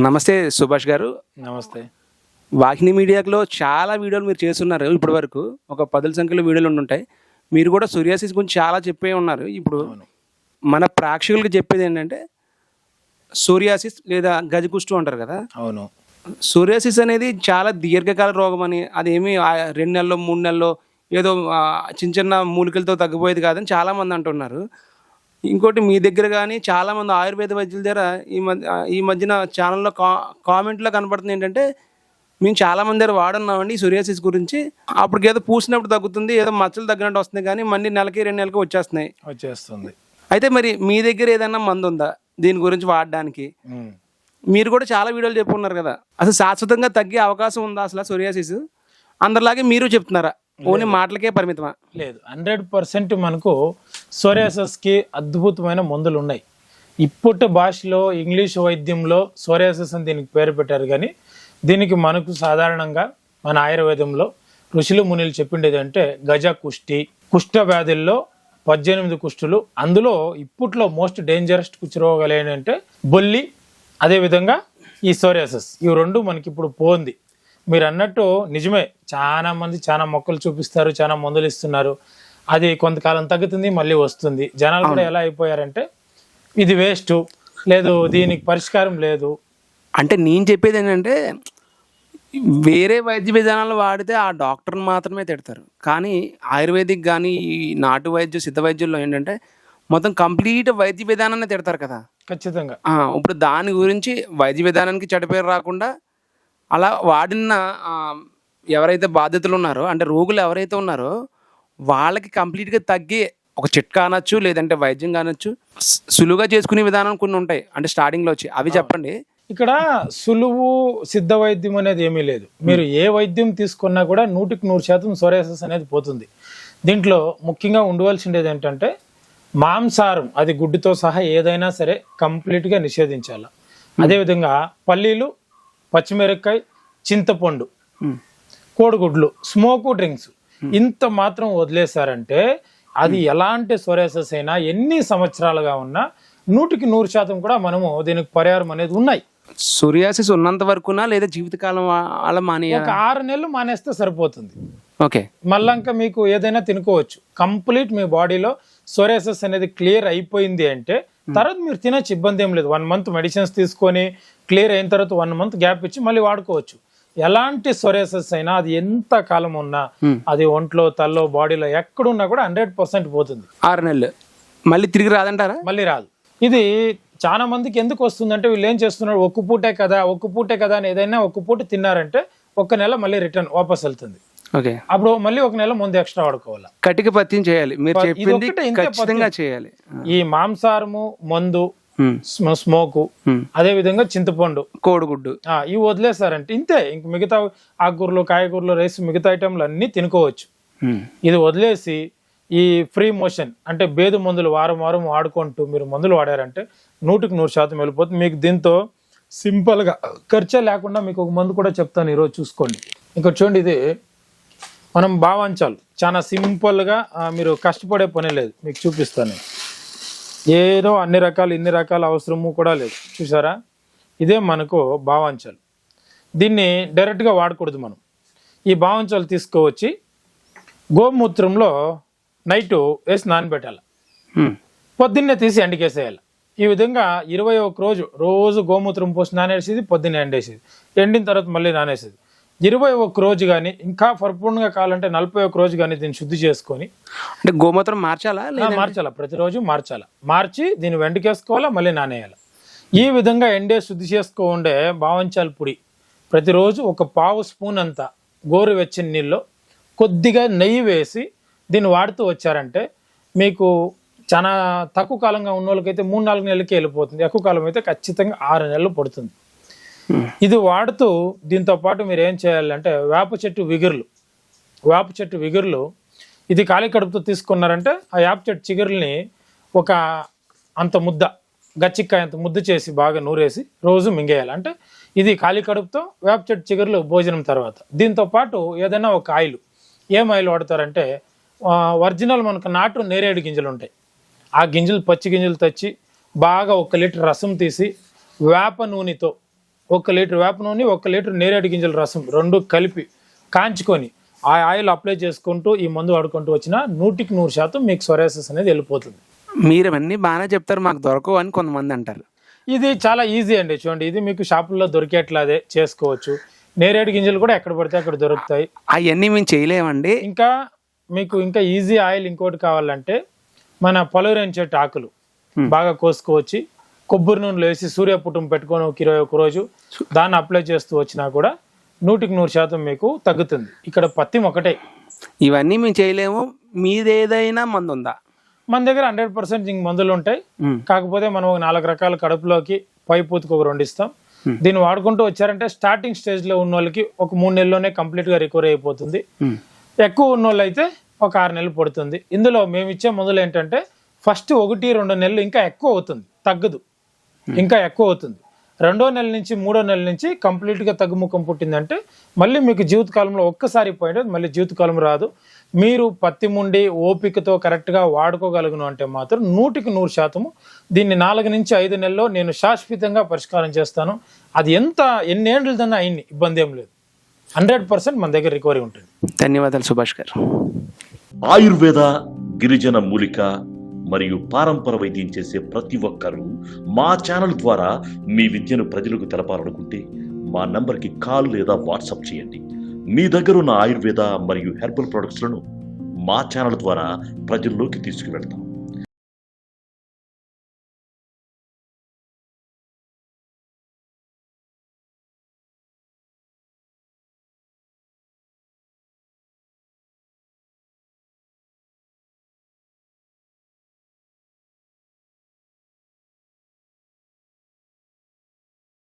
నమస్తే సుభాష్ గారు. నమస్తే. వాహిని మీడియాలో చాలా వీడియోలు మీరు చేస్తున్నారు. ఇప్పటి వరకు ఒక 10ల సంఖ్యలో వీడియోలు ఉండుంటాయి. మీరు కూడా సోరియాసిస్ గురించి చాలా చెప్పే ఉన్నారు. ఇప్పుడు మన ప్రేక్షకులకు చెప్పేది ఏంటంటే సోరియాసిస్ లేదా గజకుష్టు అంటారు కదా. అవును. సోరియాసిస్ అనేది చాలా దీర్ఘకాల రోగం అని, అదేమి 2 నెలల్లో 3 నెలల్లో ఏదో చిన్న చిన్న మూలికలతో తగ్గిపోయేది కాదని చాలామంది అంటున్నారు. ఇంకోటి మీ దగ్గర కానీ చాలామంది ఆయుర్వేద వైద్యుల దగ్గర ఈ మధ్యన ఛానల్లో కామెంట్లో కనపడుతుంది ఏంటంటే, మేము చాలామంది దగ్గర వాడున్నామండి ఈ సోరియాసిస్ గురించి, అప్పటికి ఏదో పూసినప్పుడు తగ్గుతుంది, ఏదో మచ్చలు తగ్గినట్టు వస్తుంది, కానీ మళ్ళీ నెలకి 2 నెలలకి వచ్చేస్తుంది. అయితే మరి మీ దగ్గర ఏదైనా మందు ఉందా దీని గురించి వాడడానికి? మీరు కూడా చాలా వీడియోలు చెప్పుకున్నారు కదా, అసలు శాశ్వతంగా తగ్గే అవకాశం ఉందా అసలు సోరియాసిస్? అందరిలాగే మీరు చెప్తున్నారా, ఓన్లీ మాటలకే పరిమితమా? లేదు, 100% మనకు సోరియాసిస్కి అద్భుతమైన మందులు ఉన్నాయి. ఇప్పటి భాషలో ఇంగ్లీష్ వైద్యంలో సోరియాసిస్ అని దీనికి పేరు పెట్టారు, కానీ దీనికి మనకు సాధారణంగా మన ఆయుర్వేదంలో ఋషులు మునులు చెప్పిండేది అంటే గజ కుష్టి, కుష్ఠ వ్యాధుల్లో 18 కుష్ఠులు, అందులో ఇప్పట్లో మోస్ట్ డేంజరస్ కుష్ఠరోగాలు ఏంటంటే బొల్లి, అదేవిధంగా ఈ సోరియాసిస్. ఇవి రెండు మనకి ఇప్పుడు పోంది. మీరు అన్నట్టు నిజమే, చాలా మంది చాలా మొక్కలు చూపిస్తారు, చాలా మందులు ఇస్తున్నారు, అది కొంతకాలం తగ్గుతుంది మళ్ళీ వస్తుంది. జనాలు కూడా ఎలా అయిపోయారంటే ఇది వేస్ట్, లేదు దీనికి పరిష్కారం లేదు. అంటే నేను చెప్పేది ఏంటంటే, వేరే వైద్య విధానాలు వాడితే ఆ డాక్టర్ని మాత్రమే తిడతారు, కానీ ఆయుర్వేదిక్ కానీ ఈ నాటు వైద్య సిద్ధ వైద్యుల్లో ఏంటంటే మొత్తం కంప్లీట్ వైద్య విధానాన్ని తిడతారు కదా. ఖచ్చితంగా. ఇప్పుడు దాని గురించి వైద్య విధానానికి చెడ్డపేరు రాకుండా అలా వాడిన ఎవరైతే బాధితులు ఉన్నారో, అంటే రోగులు ఎవరైతే ఉన్నారో వాళ్ళకి కంప్లీట్గా తగ్గి ఒక చిట్కా అనొచ్చు, లేదంటే వైద్యం కానొచ్చు, సులువుగా చేసుకునే విధానం కొన్ని ఉంటాయి, అంటే స్టార్టింగ్లో వచ్చి అవి చెప్పండి. ఇక్కడ సులువు సిద్ధ వైద్యం అనేది ఏమీ లేదు. మీరు ఏ వైద్యం తీసుకున్నా కూడా 100% సోరియాసిస్ అనేది పోతుంది. దీంట్లో ముఖ్యంగా ఉండవలసిండేది ఏంటంటే మాంసాహారం, అది గుడ్డుతో సహా ఏదైనా సరే కంప్లీట్గా నిషేధించాలి. అదేవిధంగా పల్లీలు, పచ్చిమిరపకాయ, చింతపండు, కోడిగుడ్లు, స్మోకు డ్రింక్స్ ఇంత మాత్రం వదిలేశారంటే అది ఎలాంటి సోరియాసిస్ అయినా ఎన్ని సంవత్సరాలుగా ఉన్నా 100% కూడా మనము దీనికి పరిహారం అనేది ఉన్నాయి. సోరియాసిస్ ఉన్నంత వరకునా లేదా జీవితకాలం అలా మానే? ఒక 6 నెలలు మానేస్తే సరిపోతుంది. ఓకే, మళ్ళాక మీకు ఏదైనా తినుకోవచ్చు. కంప్లీట్ మీ బాడీలో సోరియాసిస్ అనేది క్లియర్ అయిపోయింది అంటే తర్వాత మీరు తినచ్చు, ఇబ్బంది ఏం లేదు. 1 మంత్ మెడిసిన్స్ తీసుకొని క్లియర్ అయిన తర్వాత 1 మంత్ గ్యాప్ ఇచ్చి మళ్ళీ వాడుకోవచ్చు. ఎలాంటి సోరియాసిస్ అయినా అది ఎంత కాలం ఉన్నా అది ఒంట్లో, తల్లో, బాడీలో ఎక్కడున్నా కూడా 100% పోతుంది. 6 నెలలు మళ్ళీ తిరిగి రాదంటారా? మళ్ళీ రాదు. ఇది చాలా మందికి ఎందుకు వస్తుందంటే వీళ్ళు ఏం చేస్తున్నారు, ఒక్క పూటే కదా అని ఏదైనా ఒక్క పూట తిన్నారంటే 1 నెల మళ్ళీ రిటర్న్ వాపస్ వెళ్తుంది. ఓకే, అప్పుడు మళ్ళీ 1 నెల ముందు ఎక్స్ట్రా వాడుకోవాలి. కటిక పత్యం చేయాలి, మీరు చెప్పింది ఖచ్చితంగా చేయాలి. ఈ మాంసాహారము, మందు, స్మోకు, అదే విధంగా చింతపండు, కోడిగుడ్డు ఇవి వదిలేస్తారంటే ఇంతే. ఇంక మిగతా ఆకుకూరలు, కాయగూరలు, రైస్, మిగతా ఐటమ్లు అన్ని తినుకోవచ్చు. ఇది వదిలేసి ఈ ఫ్రీ మోషన్ అంటే బేదు మందులు వారం వాడుకుంటూ మీరు మందులు వాడారంటే 100% వెళ్ళిపోతుంది. మీకు దీంతో సింపుల్గా ఖర్చే లేకుండా మీకు ఒక మందు కూడా చెప్తాను, ఈరోజు చూసుకోండి. ఇంకా చూడండి, ఇది మనం భావంచాలు, చాలా సింపుల్గా, మీరు కష్టపడే పని లేదు, మీకు చూపిస్తాను. ఏదో ఇన్ని రకాల అవసరము కూడా లేదు. చూసారా, ఇదే మనకు భావంచాలు. దీన్ని డైరెక్ట్గా వాడకూడదు. మనం ఈ భావంచాలు తీసుకోవచ్చి గోమూత్రంలో నైట్ వేసి నానబెట్టాలి, పొద్దున్నే తీసి ఎండకేసేయాలి. ఈ విధంగా 21 రోజు గోమూత్రం పోసి నానేసేది, పొద్దున్నే ఎండేసేది, ఎండిన తర్వాత మళ్ళీ నానేసేది. 21 రోజు కానీ ఇంకా పరిపూర్ణంగా కావాలంటే 41 రోజు కానీ దీన్ని శుద్ధి చేసుకొని, అంటే గోమూత్రం మార్చాలా? మార్చాలా, ప్రతిరోజు మార్చాలా, మార్చి దీన్ని వెంటకేసుకోవాలా, మళ్ళీ నానేయాలి. ఈ విధంగా ఎండే శుద్ధి చేసుకోండే భావంచాల పొడి ప్రతిరోజు 1 స్పూన్ అంతా గోరువెచ్చని నీళ్ళు కొద్దిగా నెయ్యి వేసి దీన్ని వాడుతూ వచ్చారంటే మీకు చాలా తక్కువ కాలంగా ఉన్న వాళ్ళకైతే 3-4 నెలలకి వెళ్ళిపోతుంది. ఎక్కువ కాలం అయితే ఖచ్చితంగా 6 నెలలు పడుతుంది. ఇది వాడుతూ దీంతో పాటు మీరు ఏం చేయాలంటే వేప చెట్టు విగుర్లు ఇది ఖాళీ కడుపుతో తీసుకున్నారంటే ఆ వేప చెట్టు చిగురుల్ని ఒక అంత ముద్ద, గచ్చిక్కాయ అంత ముద్ద చేసి బాగా నూరేసి రోజు మింగేయాలి. అంటే ఇది ఖాళీ కడుపుతో వేప చెట్టు చిగురులు భోజనం తర్వాత. దీంతో పాటు ఏదైనా ఒక ఆయిల్, ఏం ఆయిల్ వాడతారంటే ఒరిజినల్ మనకు నాటు నేరేడు గింజలు ఉంటాయి, ఆ గింజలు, పచ్చి గింజలు తెచ్చి బాగా 1 లీటర్ రసం తీసి వేప నూనెతో 1 లీటర్ వేప నూనె 1 లీటర్ నేరేడు గింజల రసం 2 కలిపి కాంచుకొని ఆ ఆయిల్ అప్లై చేసుకుంటూ ఈ మందు వాడుకుంటూ వచ్చినా 100% మీకు సోరియాసిస్ అనేది వెళ్ళిపోతుంది. మీరు అవన్నీ బాగానే చెప్తారు, మాకు దొరకవు అని కొంతమంది అంటారు. ఇది చాలా ఈజీ అండి. చూడండి, ఇది మీకు షాపుల్లో దొరికేట్లాదే చేసుకోవచ్చు. నేరేడు గింజలు కూడా ఎక్కడ పడితే అక్కడ దొరుకుతాయి. అవన్నీ మేము చేయలేమండి. ఇంకా మీకు ఇంకా ఈజీ ఆయిల్ ఇంకోటి కావాలంటే మన పలురేని చెట్టు ఆకులు బాగా కోసుకోవచ్చి కొబ్బరి నూనెలో వేసి సూర్యపుటం పెట్టుకొని ఒక 21 రోజు దాన్ని అప్లై చేస్తూ వచ్చినా కూడా 100% మీకు తగ్గుతుంది. ఇక్కడ పత్తి ఒకటే. ఇవన్నీ మేము చేయలేము. మీదేదైనా మందు ఉందా? మన దగ్గర 100% ఇంక మందులు ఉంటాయి. కాకపోతే మనం ఒక 4 రకాల కడుపులోకి పై పూతకు ఒక 2 ఇస్తాం. దీన్ని వాడుకుంటూ వచ్చారంటే స్టార్టింగ్ స్టేజ్ లో ఉన్న వాళ్ళకి ఒక 3 నెలల్లోనే కంప్లీట్ గా రికవరీ అయిపోతుంది. ఎక్కువ ఉన్న వాళ్ళు అయితే ఒక 6 నెలలు పడుతుంది. ఇందులో మేము ఇచ్చే మందులు ఏంటంటే ఫస్ట్ 1-2 నెలలు ఇంకా ఎక్కువ అవుతుంది, తగ్గదు, ఇంకా ఎక్కువ అవుతుంది. 2వ నెల నుంచి 3వ నెల నుంచి కంప్లీట్ గా తగ్గుముఖం పుట్టిందంటే మళ్ళీ మీకు జీవితకాలంలో ఒక్కసారి పోయింటే మళ్ళీ జీవితకాలం రాదు. మీరు పత్తి ముండి ఓపికతో కరెక్ట్ గా వాడుకోగలుగును అంటే మాత్రం 100% దీన్ని 4 నుంచి 5 నెలల్లో నేను శాశ్వతంగా పరిష్కారం చేస్తాను. అది ఎన్ని ఏళ్ళు దన్నా అయింది, ఇబ్బంది ఏం లేదు. 100% మన దగ్గర రికవరీ ఉంటుంది. ధన్యవాదాలు సుభాష్ గారు. ఆయుర్వేద, గిరిజన మూలిక మరియు పారంపర వైద్యం చేసే ప్రతి ఒక్కరూ మా ఛానల్ ద్వారా మీ విద్యను ప్రజలకు తెలపాలనుకుంటే మా నంబర్కి కాల్ లేదా వాట్సాప్ చేయండి. మీ దగ్గర ఉన్న ఆయుర్వేద మరియు హెర్బల్ ప్రొడక్ట్స్లను మా ఛానల్ ద్వారా ప్రజల్లోకి తీసుకువెళ్తాం.